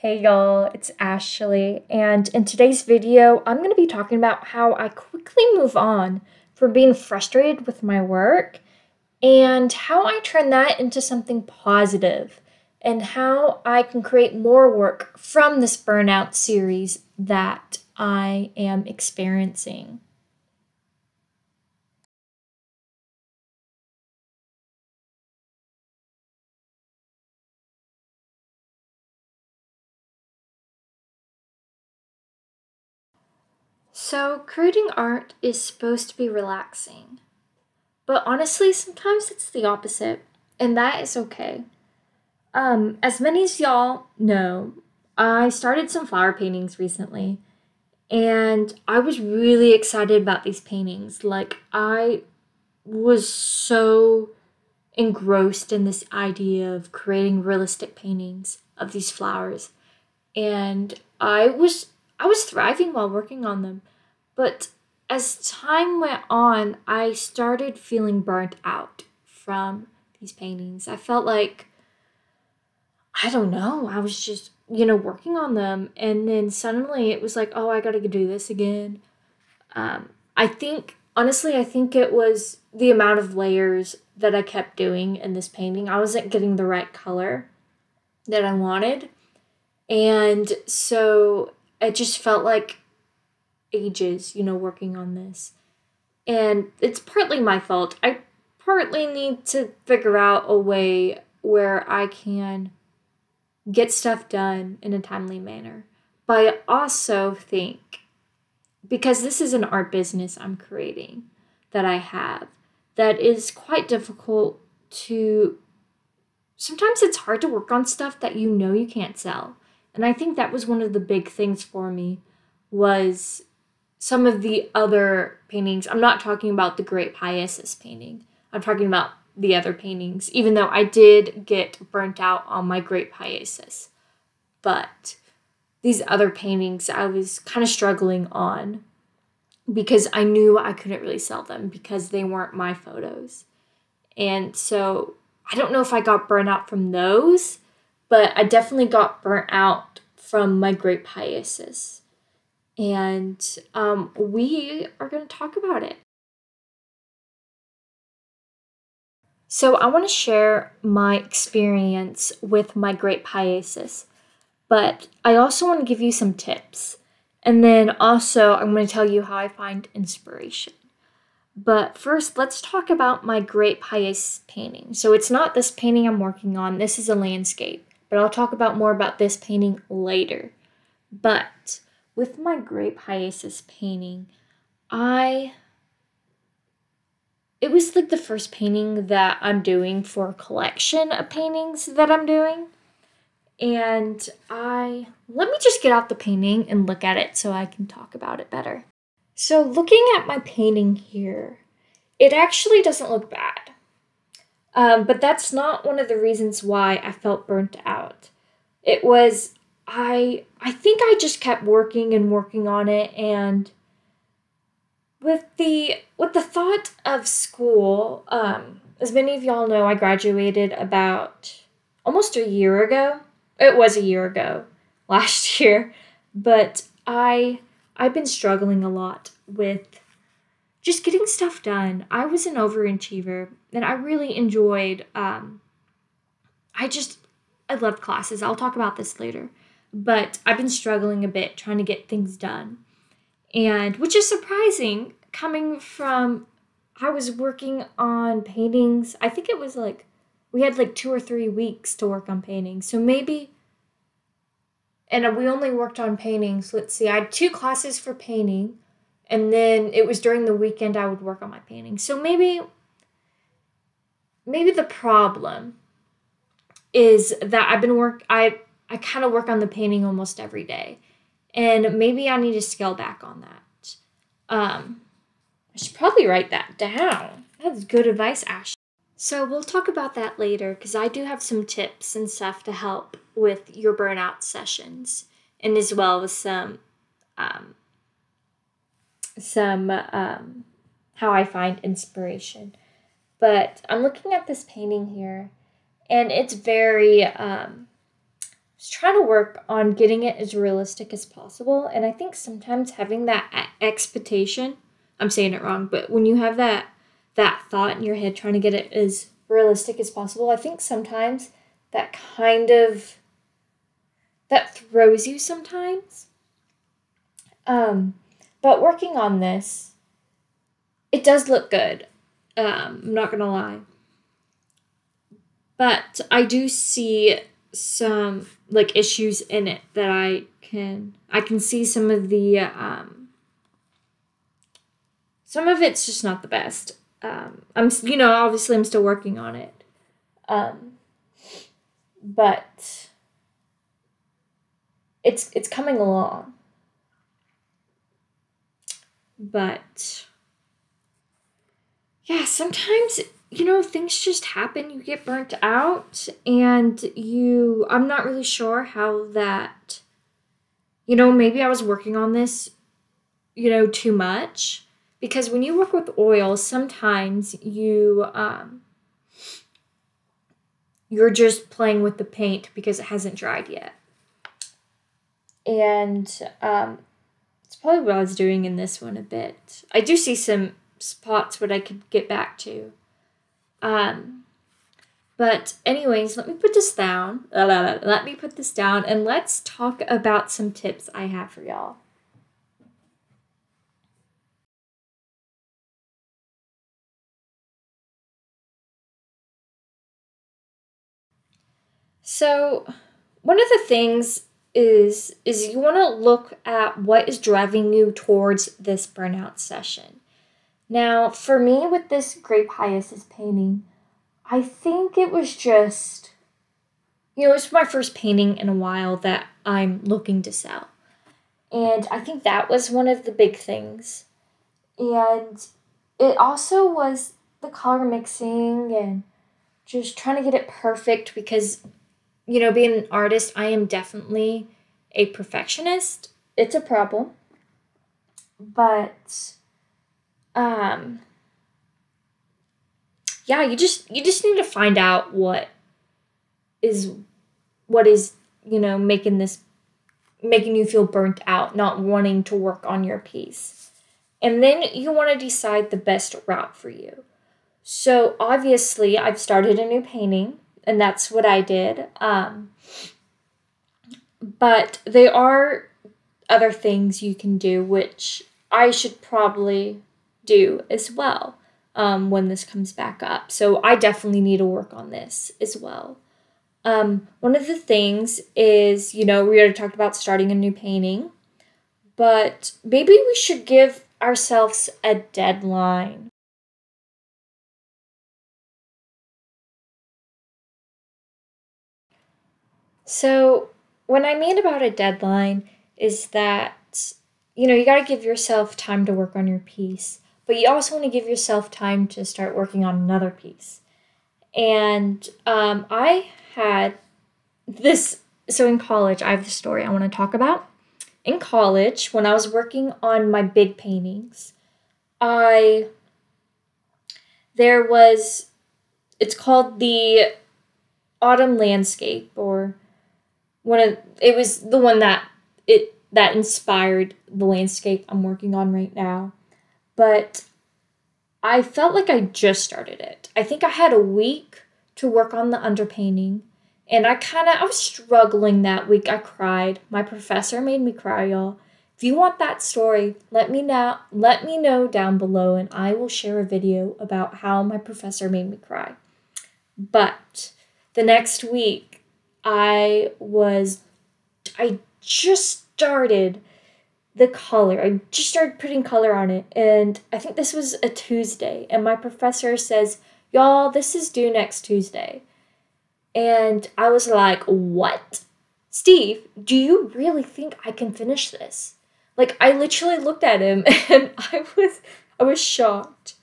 Hey y'all, it's Ashley, and in today's video, I'm going to be talking about how I quickly move on from being frustrated with my work and how I turn that into something positive and how I can create more work from this burnout series that I am experiencing. So, creating art is supposed to be relaxing, but honestly, sometimes it's the opposite, and that is okay. As many as y'all know, I started some flower paintings recently, and I was really excited about these paintings. Like, I was so engrossed in this idea of creating realistic paintings of these flowers, and I was thriving while working on them. But as time went on, I started feeling burnt out from these paintings. I felt like I don't know. I was just, working on them. And then suddenly it was like, oh, I got to do this again. Honestly, I think it was the amount of layers that I kept doing in this painting. I wasn't getting the right color that I wanted. And so it just felt like ages, working on this. And it's partly my fault. I partly need to figure out a way where I can get stuff done in a timely manner. But I also think, because this is an art business I'm creating that I have, that is quite difficult to. Sometimes it's hard to work on stuff that you can't sell. And I think that was one of the big things for me was some of the other paintings. I'm not talking about the Great Piesis painting. I'm talking about the other paintings, even though I did get burnt out on my Great Piesis. But these other paintings I was kind of struggling on because I knew I couldn't really sell them because they weren't my photos. And so I don't know if I got burnt out from those, but I definitely got burnt out from my Great Piesis. And we are going to talk about it. So I want to share my experience with my Great Piesis, but I also want to give you some tips. And then also, I'm going to tell you how I find inspiration. But first, let's talk about my Great Piesis painting. So it's not this painting I'm working on, this is a landscape, but I'll talk about more about this painting later. But with my Great Piesis painting, it was like the first painting that I'm doing for a collection of paintings that I'm doing. And let me just get out the painting and look at it so I can talk about it better. So looking at my painting here, it actually doesn't look bad. But that's not one of the reasons why I felt burnt out. It was, I think I just kept working and working on it, and with the thought of school, as many of y'all know, I graduated about almost a year ago. It was a year ago, last year, but I've been struggling a lot with just getting stuff done. I was an overachiever, and I really enjoyed. I just I loved classes. I'll talk about this later, but I've been struggling a bit trying to get things done, and which is surprising coming from I was working on paintings. I think it was like we had like 2 or 3 weeks to work on paintings. So maybe and we only worked on paintings. Let's see. I had 2 classes for painting, and then it was during the weekend I would work on my painting. So maybe the problem is that I kind of work on the painting almost every day. And maybe I need to scale back on that. I should probably write that down. That's good advice, Ash. So we'll talk about that later because I do have some tips and stuff to help with your burnout sessions, and as well as um, some how I find inspiration. But I'm looking at this painting here, and it's very was trying to work on getting it as realistic as possible. And I think sometimes having that expectation, I'm saying it wrong, but when you have that thought in your head trying to get it as realistic as possible, I think sometimes that kind of that throws you sometimes. But working on this, it does look good. I'm not gonna lie. But I do see some like issues in it that I can see some of the some of it's just not the best. I'm obviously I'm still working on it. But it's coming along. But yeah, sometimes things just happen. You get burnt out, and I'm not really sure how that, maybe I was working on this, too much. Because when you work with oil, sometimes you're just playing with the paint because it hasn't dried yet. And it's probably what I was doing in this one a bit. I do see some spots where I could get back to. But anyways, let me put this down. Let me put this down and let's talk about some tips I have for y'all. So, one of the things is you want to look at what is driving you towards this burnout session. Now, for me with this grape hyacinth painting, I think it was just, it's my first painting in a while that I'm looking to sell. And I think that was one of the big things. And it also was the color mixing and just trying to get it perfect because, being an artist, I am definitely a perfectionist. It's a problem. But, yeah, you just need to find out what is making you feel burnt out, not wanting to work on your piece. And then you want to decide the best route for you. So obviously I've started a new painting and that's what I did. But there are other things you can do, which I should probably do as well when this comes back up. So I definitely need to work on this as well. One of the things is, we already talked about starting a new painting, but maybe we should give ourselves a deadline. So, what I mean about a deadline is that, you got to give yourself time to work on your piece, but you also want to give yourself time to start working on another piece. And I had this, so in college, I have the story I want to talk about. In college, when I was working on my big paintings, there was, it's called the Autumn Landscape, or it was the one that inspired the landscape I'm working on right now. But I felt like I just started it. I think I had a week to work on the underpainting, and I was struggling that week. I cried. My professor made me cry, y'all. If you want that story, let me know down below, and I will share a video about how my professor made me cry. But the next week, I just started the color. I just started putting color on it, and I think this was a Tuesday, and my professor says, "Y'all, this is due next Tuesday." And I was like, "What? Steve, do you really think I can finish this?" Like, I literally looked at him and I was shocked.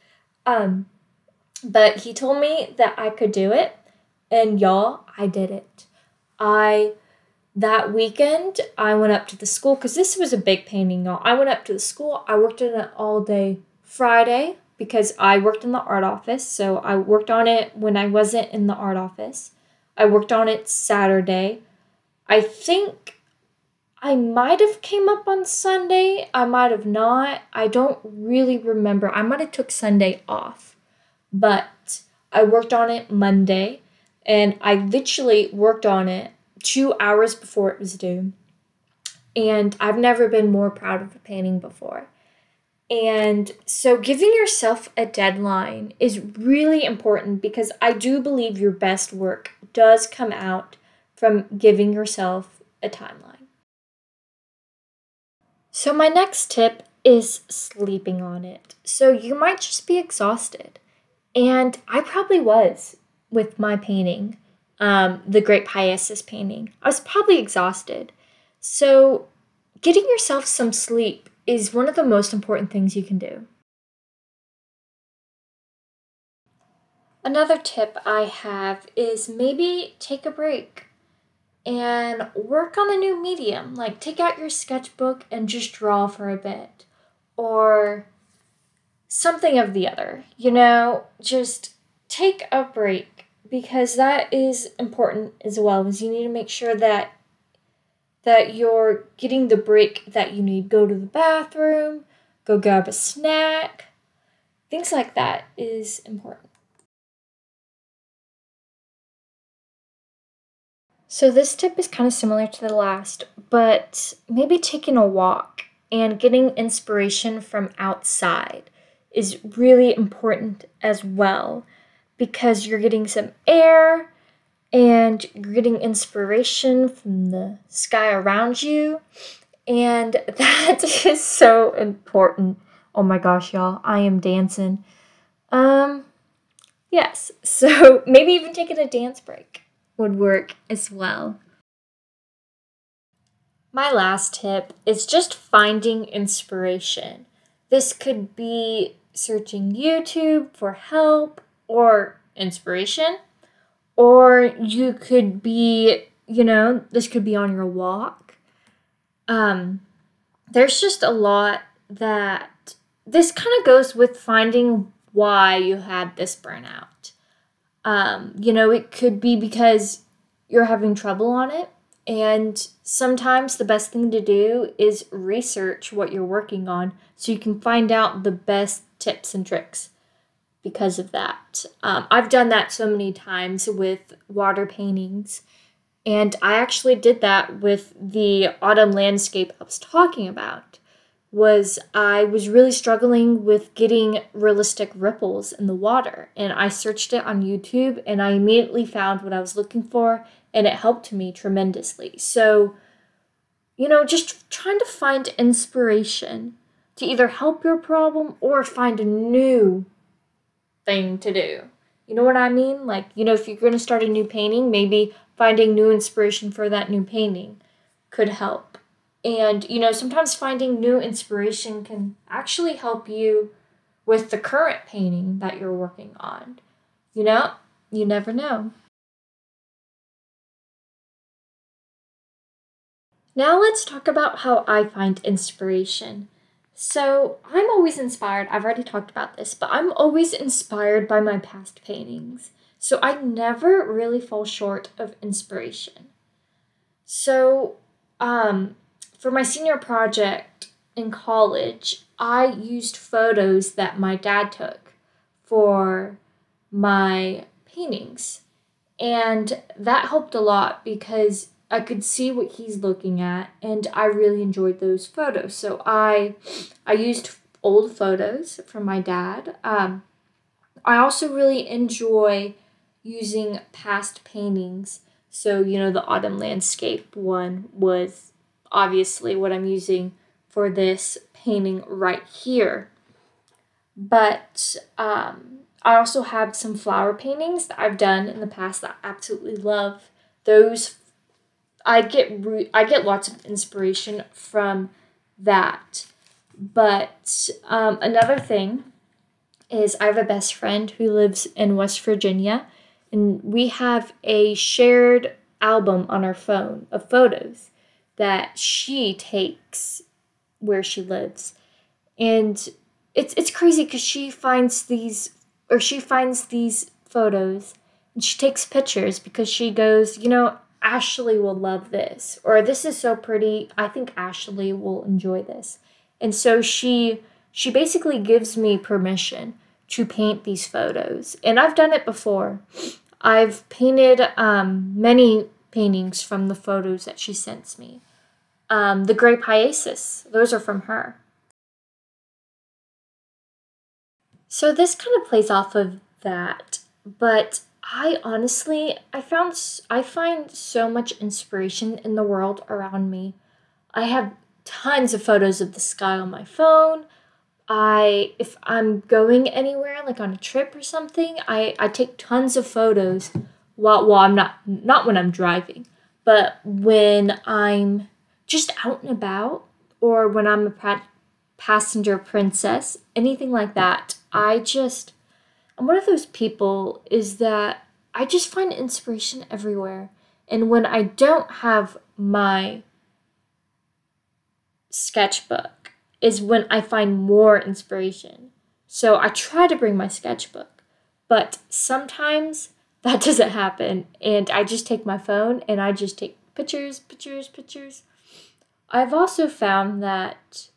But he told me that I could do it, and y'all, I did it. That weekend, I went up to the school, because this was a big painting, y'all. I went up to the school. I worked on it all day Friday, because I worked in the art office, so I worked on it when I wasn't in the art office. I worked on it Saturday. I think I might have came up on Sunday. I might have not. I don't really remember. I might have took Sunday off. But I worked on it Monday, and I literally worked on it 2 hours before it was due. And I've never been more proud of a painting before. And so giving yourself a deadline is really important because I do believe your best work does come out from giving yourself a timeline. So my next tip is sleeping on it. So you might just be exhausted. And I probably was with my painting, the Great Hyacinthus painting. I was probably exhausted. So getting yourself some sleep is one of the most important things you can do. Another tip I have is maybe take a break and work on a new medium. Like take out your sketchbook and just draw for a bit. Or something of the other. Just take a break because that is important as well. Because you need to make sure that you're getting the break that you need. Go to the bathroom, go grab a snack. Things like that is important. So this tip is kind of similar to the last, but maybe taking a walk and getting inspiration from outside is really important as well because you're getting some air and you're getting inspiration from the sky around you. And that is so important. Oh my gosh, y'all, I am dancing. Yes, so maybe even taking a dance break would work as well. My last tip is just finding inspiration. This could be searching YouTube for help or inspiration, or you could be, this could be on your walk. There's just a lot that this kind of goes with finding why you had this burnout. It could be because you're having trouble on it. And sometimes the best thing to do is research what you're working on so you can find out the best tips and tricks because of that. I've done that so many times with water paintings. And I actually did that with the autumn landscape I was talking about. I was really struggling with getting realistic ripples in the water. And I searched it on YouTube and I immediately found what I was looking for and it helped me tremendously. So, just trying to find inspiration to either help your problem or find a new thing to do. You know what I mean? Like, if you're going to start a new painting, maybe finding new inspiration for that new painting could help. And, sometimes finding new inspiration can actually help you with the current painting that you're working on. You never know. Now let's talk about how I find inspiration. So, I'm always inspired. I've already talked about this, but I'm always inspired by my past paintings. So, I never really fall short of inspiration. So, for my senior project in college, I used photos that my dad took for my paintings. And that helped a lot because I could see what he's looking at and I really enjoyed those photos. So I used old photos from my dad. I also really enjoy using past paintings. So, the autumn landscape one was obviously what I'm using for this painting right here. But I also have some flower paintings that I've done in the past that I absolutely love. Those I get lots of inspiration from that. But another thing is I have a best friend who lives in West Virginia, and we have a shared album on our phone of photos that she takes where she lives. And it's crazy because she finds these photos and she takes pictures because she goes, Ashley will love this, or this is so pretty, I think Ashley will enjoy this. And so she basically gives me permission to paint these photos. And I've done it before. I've painted many paintings from the photos that she sends me. The Great Hyacinths, those are from her. So this kind of plays off of that, but I find so much inspiration in the world around me. I have tons of photos of the sky on my phone. If I'm going anywhere, like on a trip or something, I take tons of photos while I'm not when I'm driving, but when I'm just out and about, or when I'm a passenger princess, anything like that. I'm one of those people is that I just find inspiration everywhere. And when I don't have my sketchbook is when I find more inspiration. So I try to bring my sketchbook, but sometimes that doesn't happen and I just take my phone and I just take pictures, pictures, pictures. I've also found that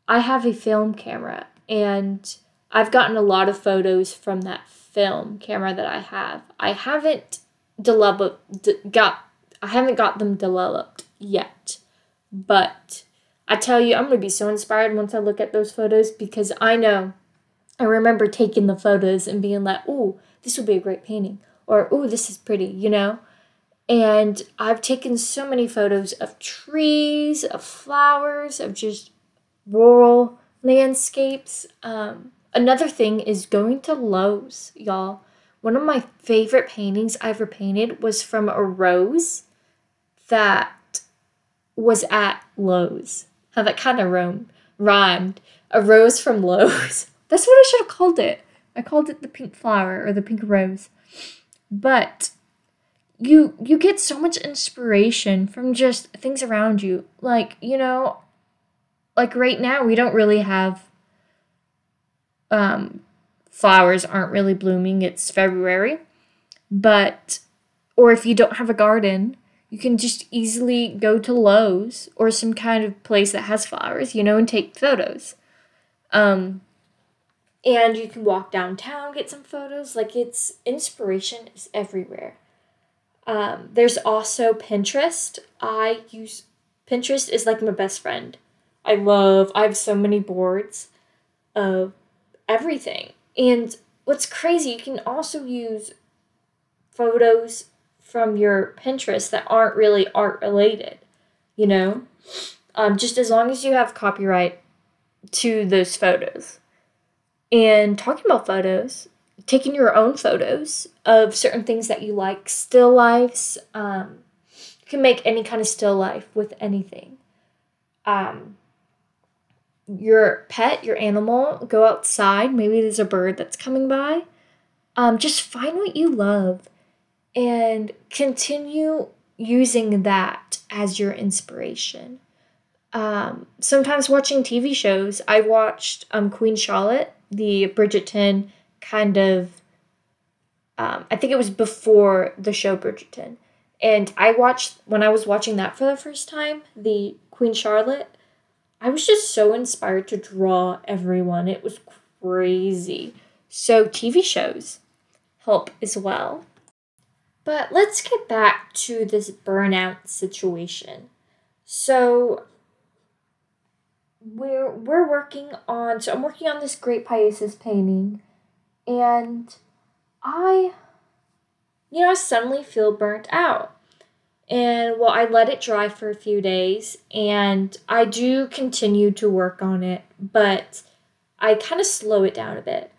I have a film camera and I've gotten a lot of photos from that film camera that I have. I haven't got them developed yet. But I tell you, I'm going to be so inspired once I look at those photos because I remember taking the photos and being like, "Ooh, this would be a great painting." Or, "Ooh, this is pretty," you know? And I've taken so many photos of trees, of flowers, of just rural landscapes. Another thing is going to Lowe's, y'all. One of my favorite paintings I ever painted was from a rose that was at Lowe's. How that kind of rhymed. A rose from Lowe's. That's what I should have called it. I called it the pink flower or the pink rose. But you get so much inspiration from just things around you. Like, like right now we don't really have flowers aren't really blooming. It's February. But or if you don't have a garden, you can just easily go to Lowe's or some kind of place that has flowers, and take photos. And you can walk downtown, get some photos. Like inspiration is everywhere. There's also Pinterest. Pinterest is like my best friend. I have so many boards of everything. And what's crazy, you can also use photos from your Pinterest that aren't really art related, just as long as you have copyright to those photos. And talking about photos, taking your own photos of certain things that you like, still lifes, you can make any kind of still life with anything. Your pet, your animal, go outside. Maybe there's a bird that's coming by. Just find what you love and continue using that as your inspiration. Sometimes watching TV shows. I watched Queen Charlotte, the Bridgerton kind of, I think it was before the show Bridgerton. And when I was watching that for the first time, the Queen Charlotte, I was just so inspired to draw everyone. It was crazy. So TV shows help as well. But let's get back to this burnout situation. So I'm working on this Great Hyacinths painting, and I suddenly feel burnt out. And I let it dry for a few days, and I do continue to work on it, but I kind of slow it down a bit.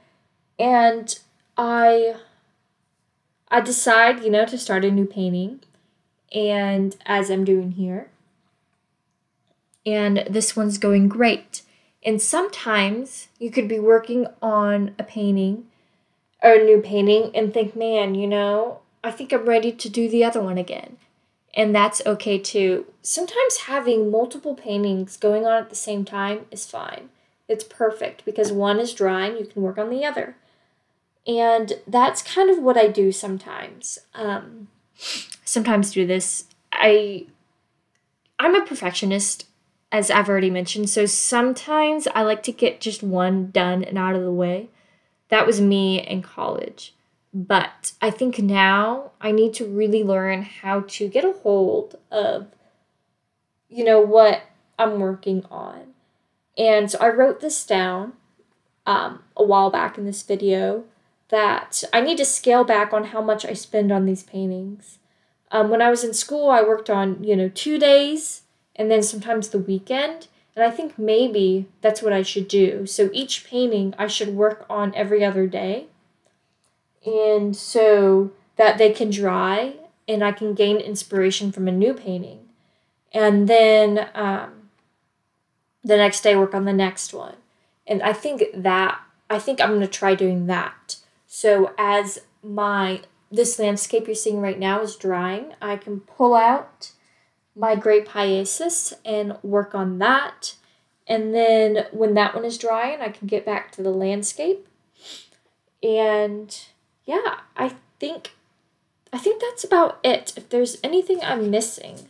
And I decide, to start a new painting, and as I'm doing here. And this one's going great. And sometimes you could be working on a painting or a new painting and think, man, I think I'm ready to do the other one again. And that's okay too. Sometimes having multiple paintings going on at the same time is fine. It's perfect because one is drying, you can work on the other. And that's kind of what I do sometimes. sometimes do this. I'm a perfectionist, as I've already mentioned, so sometimes I like to get just one done and out of the way. That was me in college. But I think now I need to really learn how to get a hold of, what I'm working on. And so I wrote this down a while back in this video that I need to scale back on how much I spend on these paintings. When I was in school, I worked on, 2 days and then sometimes the weekend. And I think maybe that's what I should do. So each painting I should work on every other day. And so that they can dry and I can gain inspiration from a new painting. And then the next day work on the next one. And I think I'm going to try doing that. So as this landscape you're seeing right now is drying, I can pull out my Grape Hyacinth and work on that. And then when that one is drying, I can get back to the landscape. And yeah, I think that's about it. If there's anything I'm missing,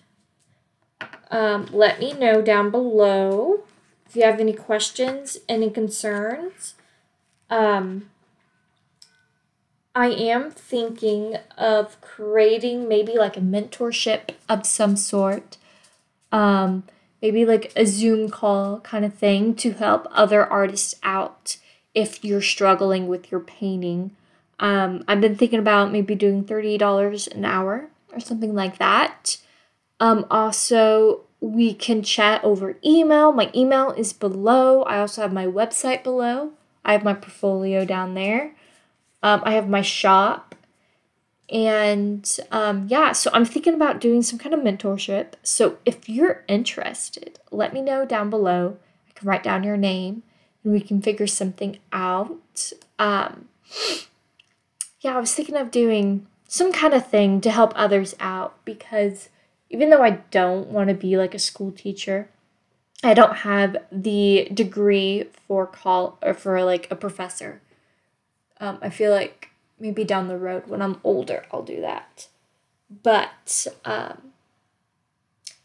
let me know down below. If you have any questions, any concerns. I am thinking of creating maybe like a mentorship of some sort. Maybe like a Zoom call kind of thing to help other artists out if you're struggling with your painting. I've been thinking about maybe doing $30 an hour or something like that. Also, we can chat over email. My email is below. I also have my website below. I have my portfolio down there. I have my shop. And so I'm thinking about doing some kind of mentorship. So if you're interested, let me know down below. I can write down your name and we can figure something out. I was thinking of doing some kind of thing to help others out because even though I don't want to be like a school teacher, I don't have the degree for like a professor. I feel like maybe down the road when I'm older, I'll do that. But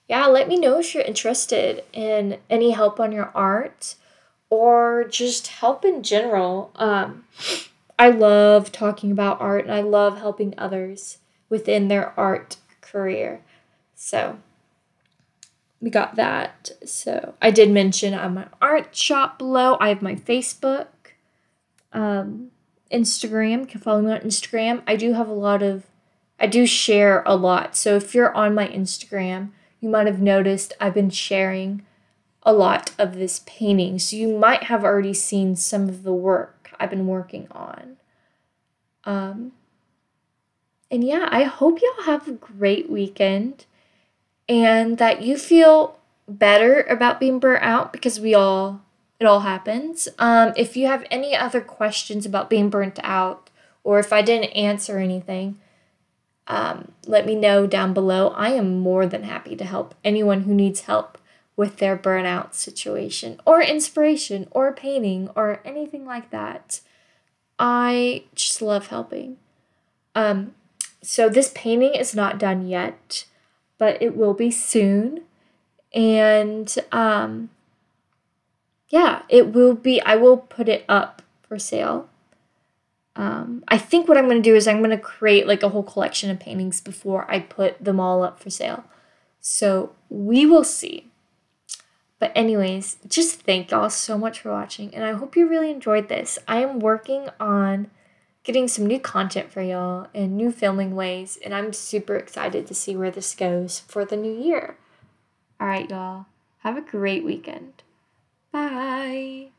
let me know if you're interested in any help on your art or just help in general. I love talking about art and I love helping others within their art career. So we got that. So I did mention on my art shop below. I have my Facebook, Instagram. You can follow me on Instagram. I do share a lot. So if you're on my Instagram, you might have noticed I've been sharing a lot of this painting. So you might have already seen some of the work I've been working on. I hope y'all have a great weekend and that you feel better about being burnt out because it all happens. If you have any other questions about being burnt out or if I didn't answer anything, let me know down below. I am more than happy to help anyone who needs help with their burnout situation or inspiration or painting or anything like that. I just love helping. So this painting is not done yet, but it will be soon. And it will be. I will put it up for sale. I think what I'm going to do is I'm going to create like a whole collection of paintings before I put them all up for sale. So we will see. But anyways, just thank y'all so much for watching. And I hope you really enjoyed this. I am working on getting some new content for y'all and new filming ways. And I'm super excited to see where this goes for the new year. All right, y'all. Have a great weekend. Bye.